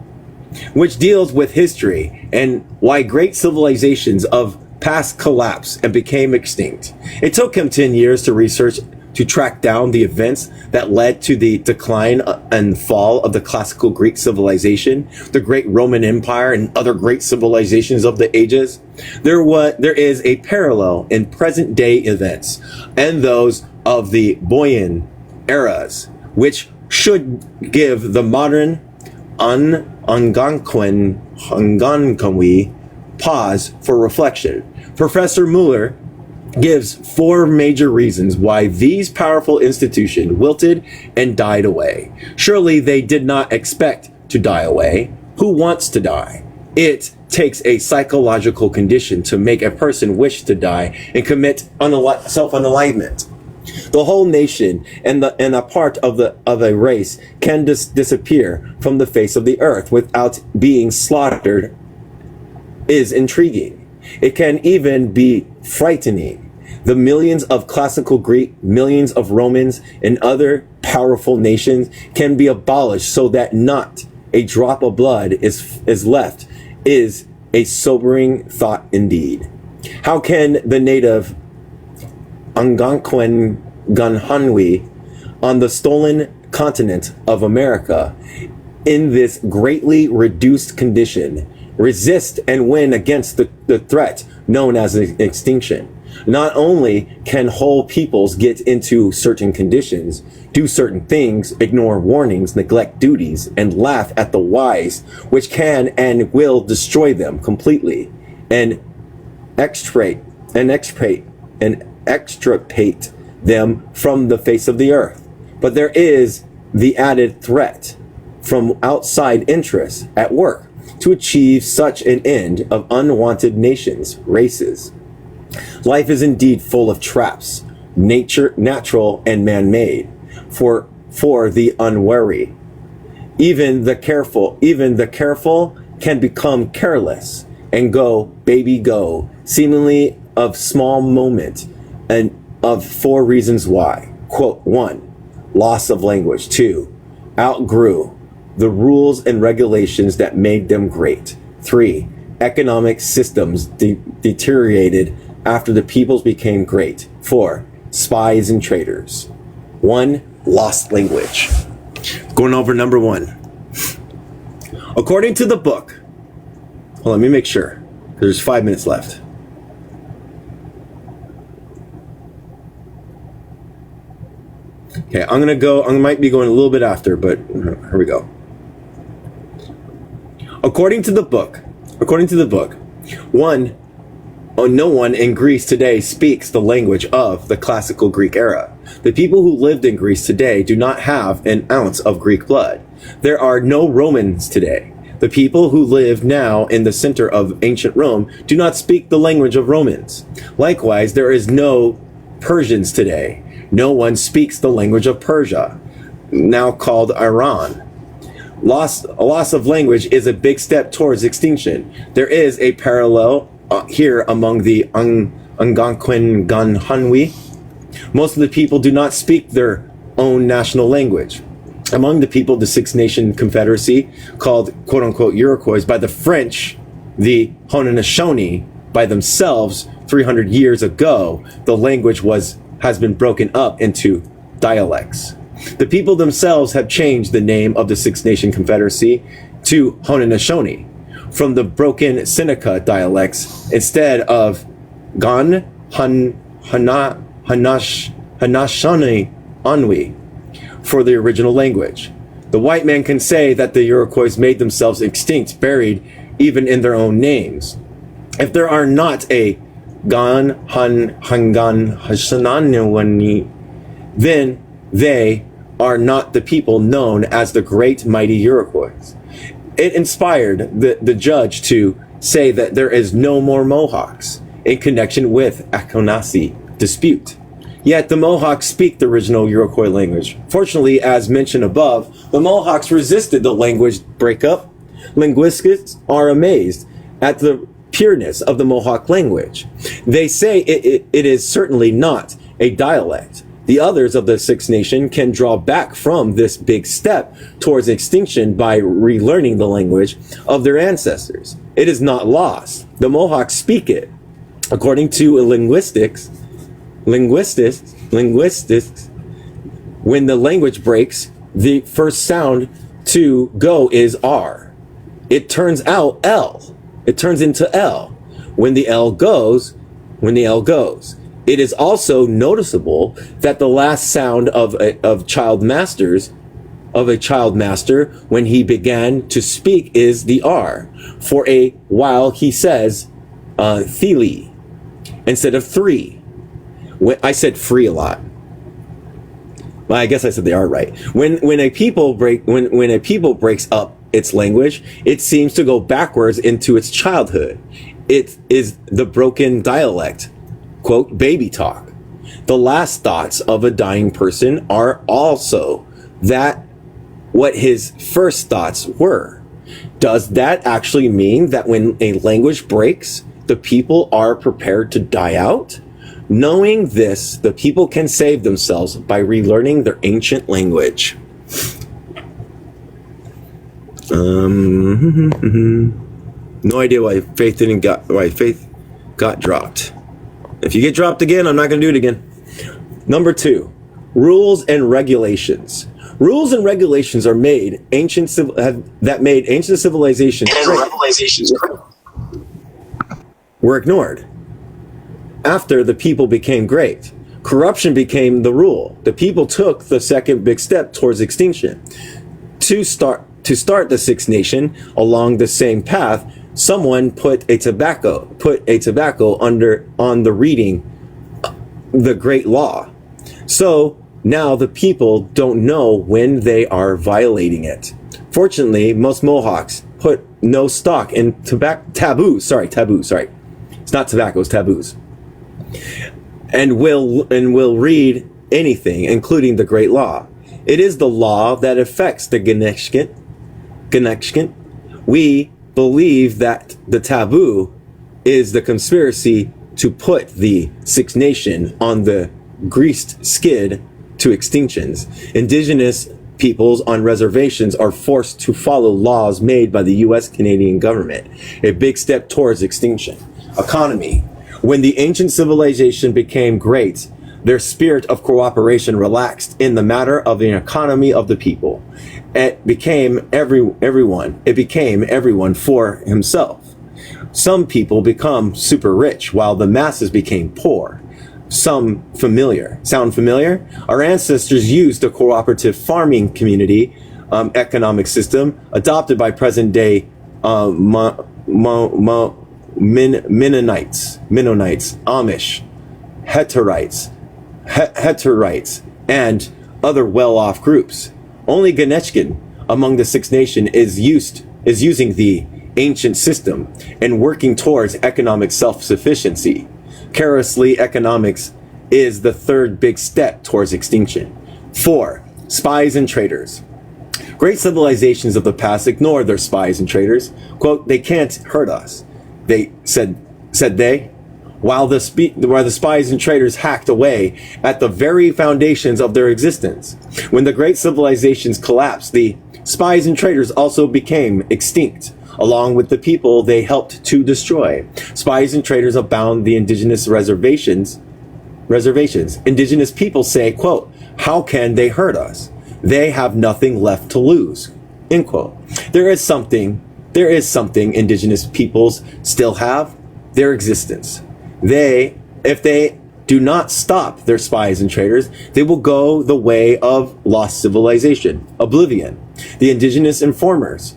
which deals with history and why great civilizations of past collapsed and became extinct. It took him 10 years to research to track down the events that led to the decline and fall of the classical Greek civilization, the great Roman Empire, and other great civilizations of the ages. There is a parallel in present day events and those of the Boyan eras, which should give the modern Algonquin pause for reflection. Professor Muller gives 4 major reasons why these powerful institutions wilted and died away. Surely they did not expect to die away. Who wants to die? It takes a psychological condition to make a person wish to die and commit self-unalignment. The whole nation and a part of a race can disappear from the face of the earth without being slaughtered is intriguing. It can even be frightening. The millions of classical Greek, millions of Romans, and other powerful nations can be abolished so that not a drop of blood is left is a sobering thought indeed. How can the native Algonquin Gunhanwi on the stolen continent of America in this greatly reduced condition resist and win against the threat known as extinction? Not only can whole peoples get into certain conditions, do certain things, ignore warnings, neglect duties, and laugh at the wise, which can and will destroy them completely, and extirpate them from the face of the earth. But there is the added threat from outside interests at work to achieve such an end of unwanted nations, races. Life is indeed full of traps, natural and man-made, for the unwary. Even the careful can become careless and go seemingly of small moment, and of 4 reasons why. Quote, 1, loss of language. 2, outgrew the rules and regulations that made them great. 3, economic systems deteriorated after the peoples became great. 4, spies and traitors. 1, lost language. Going over number 1. According to the book, well, let me make sure. There's 5 minutes left. Okay, I might be going a little bit after, but here we go. According to the book, no one in Greece today speaks the language of the classical Greek era. The people who lived in Greece today do not have an ounce of Greek blood. There are no Romans today. The people who live now in the center of ancient Rome do not speak the language of Romans. Likewise, there is no Persians today. No one speaks the language of Persia, now called Iran. A loss of language is a big step towards extinction. There is a parallel here among the Algonquin Gunhanwi. Most of the people do not speak their own national language. Among the people of the Six Nation Confederacy, called quote-unquote Iroquois by the French, the Haudenosaunee by themselves 300 years ago, the language has been broken up into dialects. The people themselves have changed the name of the Six Nation Confederacy to Haudenosaunee from the broken Seneca dialects instead of Haudenosaunee for the original language. The white man can say that the Iroquois made themselves extinct, buried even in their own names. If there are not a Haudenosaunee, then they are not the people known as the great mighty Iroquois. It inspired the judge to say that there is no more Mohawks in connection with Akonasi dispute. Yet the Mohawks speak the original Iroquois language. Fortunately, as mentioned above, the Mohawks resisted the language breakup. Linguists are amazed at the pureness of the Mohawk language. They say it is certainly not a dialect. The others of the Six Nation can draw back from this big step towards extinction by relearning the language of their ancestors. It is not lost. The Mohawks speak it. According to linguistics, when the language breaks, the first sound to go is R. It turns out L. It turns into L. When the L goes. It is also noticeable that the last sound of a child master when he began to speak is the R. For a while he says thili instead of three. I said free a lot. Well, I guess I said they are right. When a people breaks up its language, it seems to go backwards into its childhood. It is the broken dialect, quote, baby talk. The last thoughts of a dying person are also that what his first thoughts were. Does that actually mean that when a language breaks, the people are prepared to die out? Knowing this, the people can save themselves by relearning their ancient language. No idea why Faith got dropped. If you get dropped again, I'm not going to do it again. Number 2, rules and regulations. Rules and regulations are made that made ancient civilizations were ignored. After the people became great, corruption became the rule. The people took the second big step towards extinction. To start the Six Nation along the same path, someone put a tobacco on the reading the great law. So now the people don't know when they are violating it. Fortunately, most Mohawks put no stock in taboos. It's not tobacco, it's taboos. And will read anything, including the great law. It is the law that affects the Ganeshkin. We believe that the taboo is the conspiracy to put the Six Nation on the greased skid to extinctions. Indigenous peoples on reservations are forced to follow laws made by the U.S. Canadian government, a big step towards extinction. Economy. When the ancient civilization became great, their spirit of cooperation relaxed in the matter of the economy of the people. It became everyone for himself. Some people become super rich while the masses became poor. Sound familiar? Our ancestors used the cooperative farming community economic system adopted by present day Mennonites, Amish, Heterites, and other well-off groups. Only Ganeshkin among the Six Nation is using the ancient system and working towards economic self-sufficiency. Curiously, economics is the third big step towards extinction. 4. Spies and traitors. Great civilizations of the past ignored their spies and traitors. Quote, they can't hurt us. They said while the spies and traitors hacked away at the very foundations of their existence. When the great civilizations collapsed, the spies and traitors also became extinct, along with the people they helped to destroy. Spies and traitors abound the indigenous reservations. Indigenous people say, quote, how can they hurt us? They have nothing left to lose, end quote. There is something indigenous peoples still have, their existence. If they do not stop their spies and traitors, they will go the way of lost civilization, oblivion. The indigenous informers,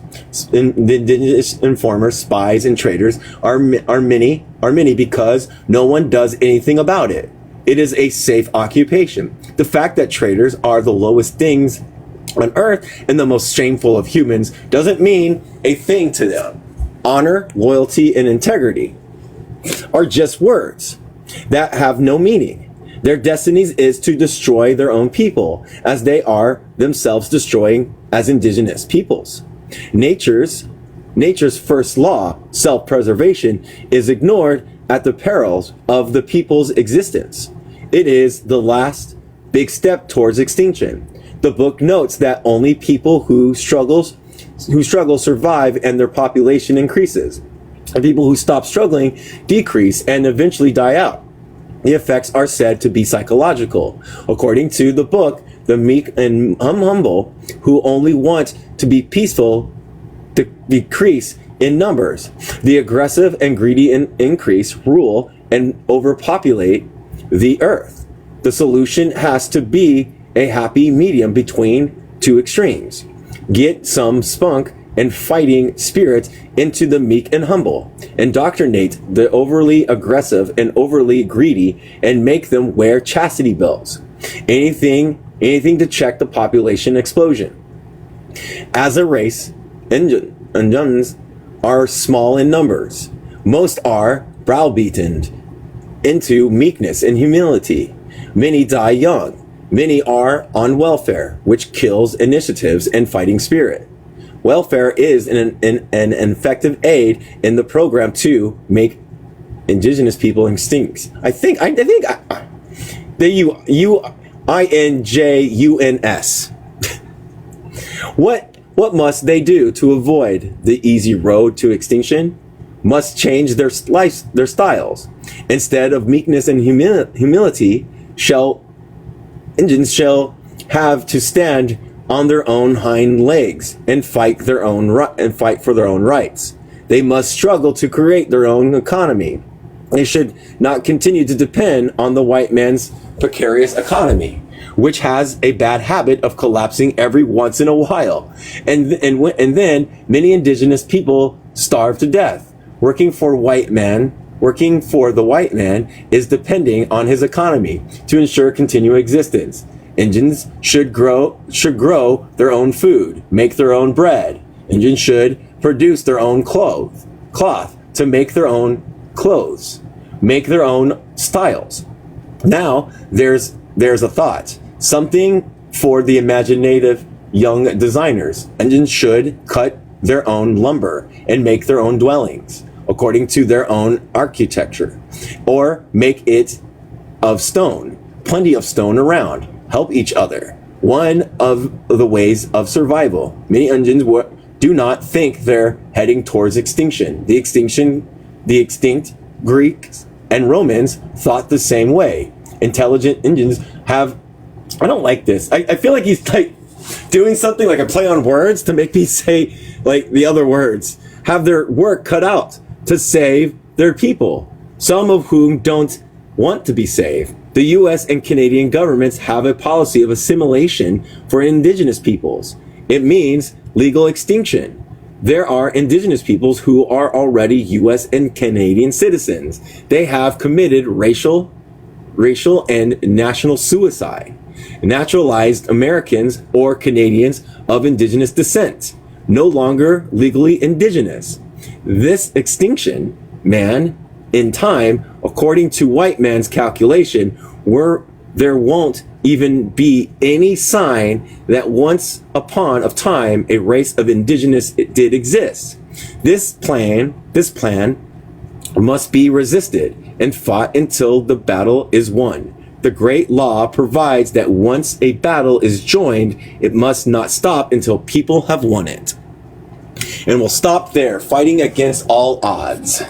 spies and traitors are many because no one does anything about it. It is a safe occupation. The fact that traitors are the lowest things on earth and the most shameful of humans doesn't mean a thing to them. Honor, loyalty, and integrity are just words that have no meaning. Their destinies is to destroy their own people, as they are themselves destroying as indigenous peoples. Nature's first law, self-preservation, is ignored at the perils of the people's existence. It is the last big step towards extinction. The book notes that only people who struggle survive and their population increases. And people who stop struggling decrease and eventually die out. The effects are said to be psychological. According to the book, the meek and humble who only want to be peaceful decrease in numbers. The aggressive and greedy increase, rule, and overpopulate the earth. The solution has to be a happy medium between two extremes. Get some spunk and fighting spirit into the meek and humble. Indoctrinate the overly aggressive and overly greedy and make them wear chastity belts. Anything to check the population explosion. As a race, Indians are small in numbers. Most are browbeaten into meekness and humility. Many die young. Many are on welfare, which kills initiatives and fighting spirit. Welfare is an effective aid in the program to make indigenous people extinct. I think the UINJUNS. What must they do to avoid the easy road to extinction? Must change their styles. Instead of meekness and humility, Indians shall have to stand on their own hind legs and fight for their own rights. They must struggle to create their own economy. They should not continue to depend on the white man's precarious economy, which has a bad habit of collapsing every once in a while. And then many indigenous people starve to death. Working for the white man is depending on his economy to ensure continued existence. Indians should grow their own food, make their own bread. Indians should produce their own cloth to make their own clothes, make their own styles. Now there's a thought, something for the imaginative young designers. Indians should cut their own lumber and make their own dwellings according to their own architecture, or make it of stone, plenty of stone around. Help each other. One of the ways of survival. Many Indians do not think they're heading towards extinction. The extinct Greeks and Romans thought the same way. Intelligent Indians have, I don't like this. I feel like he's like doing something like a play on words to make me say like the other words. Have their work cut out to save their people, some of whom don't want to be saved. The US and Canadian governments have a policy of assimilation for indigenous peoples. It means legal extinction. There are indigenous peoples who are already US and Canadian citizens. They have committed racial and national suicide. Naturalized Americans or Canadians of indigenous descent, no longer legally indigenous. This extinction, in time, according to white man's calculation, there won't even be any sign that once upon a time a race of indigenous did exist. This plan must be resisted and fought until the battle is won. The great law provides that once a battle is joined, it must not stop until people have won it. And we'll stop there, fighting against all odds.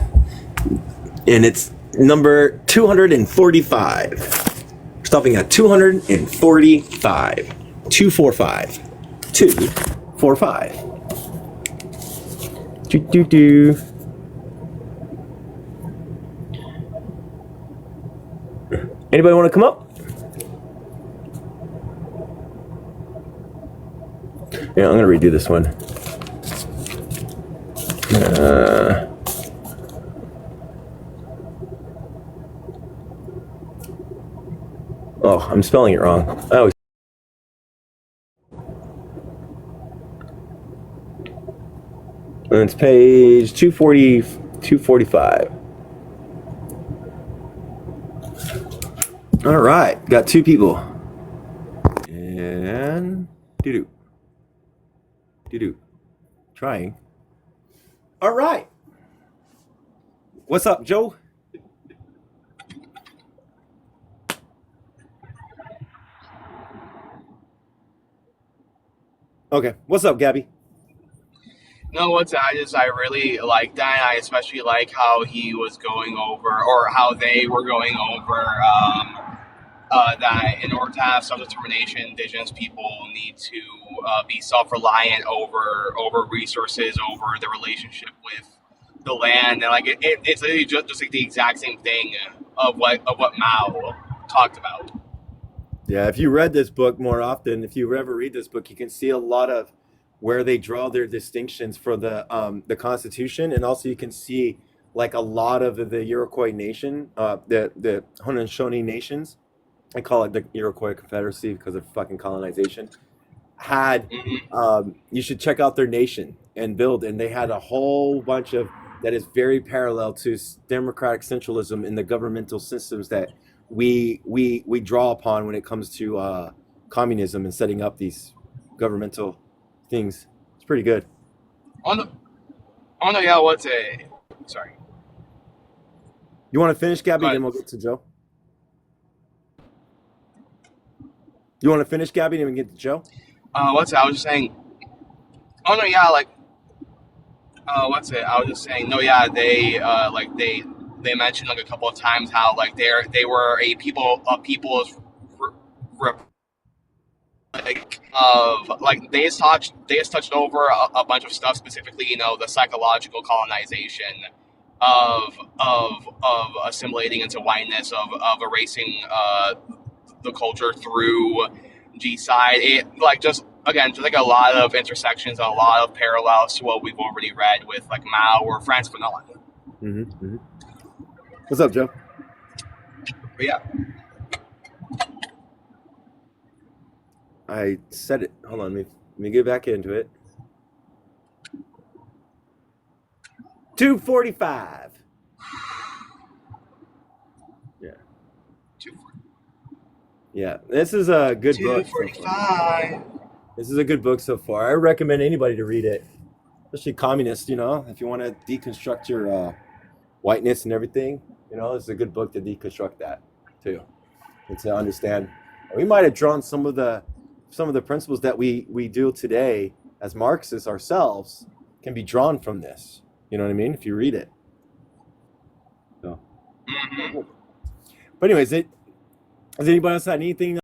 And it's number 245. We're stopping at 245. 245. 245. Do. Anybody want to come up? Yeah, I'm going to redo this one. I'm spelling it wrong. Oh. And it's page 240, 245. All right, got two people. And doo-doo. Trying. All right. What's up, Joe? Okay. What's up, Gabby? No, what's I really like that. I especially like how he was going over, or how they were going over, that in order to have self-determination, indigenous people need to be self-reliant over resources, over the relationship with the land, and like it's literally just like the exact same thing of what Mao talked about. Yeah, if you read this book more often, if you ever read this book, you can see a lot of where they draw their distinctions for the Constitution, and also you can see like a lot of the Iroquois nation, the Haudenosaunee nations. I call it the Iroquois Confederacy because of fucking colonization. Had Hmm. You should check out their nation and build, and they had a whole bunch of that is very parallel to democratic centralism in the governmental systems that we draw upon when it comes to communism and setting up these governmental things. It's pretty good. On the on the yeah, what's a sorry. You want to finish, Gabby? Go Then we'll get to Joe. You want to finish, Gabby? Then we can get to Joe. What's it? I was just saying. Oh no, yeah, like what's it? I was just saying. No, yeah, they mentioned like a couple of times how like they were a people's like they just touched over a bunch of stuff, specifically the psychological colonization of assimilating into whiteness, of erasing the culture through G-side. It like just again just like a lot of intersections, a lot of parallels to what we've already read with like Mao or Franz Fanon. Mm-hmm. What's up, Joe? But yeah. I said it. Hold on, let me get back into it. 245. Yeah. Yeah. This is a good book so far. 245. This is a good book so far. I recommend anybody to read it, especially communists, if you want to deconstruct your whiteness and everything, it's a good book to deconstruct that too. And to understand. We might have drawn some of the principles that we do today as Marxists ourselves can be drawn from this. You know what I mean? If you read it. So, Mm-hmm. but anyways, does anybody else have anything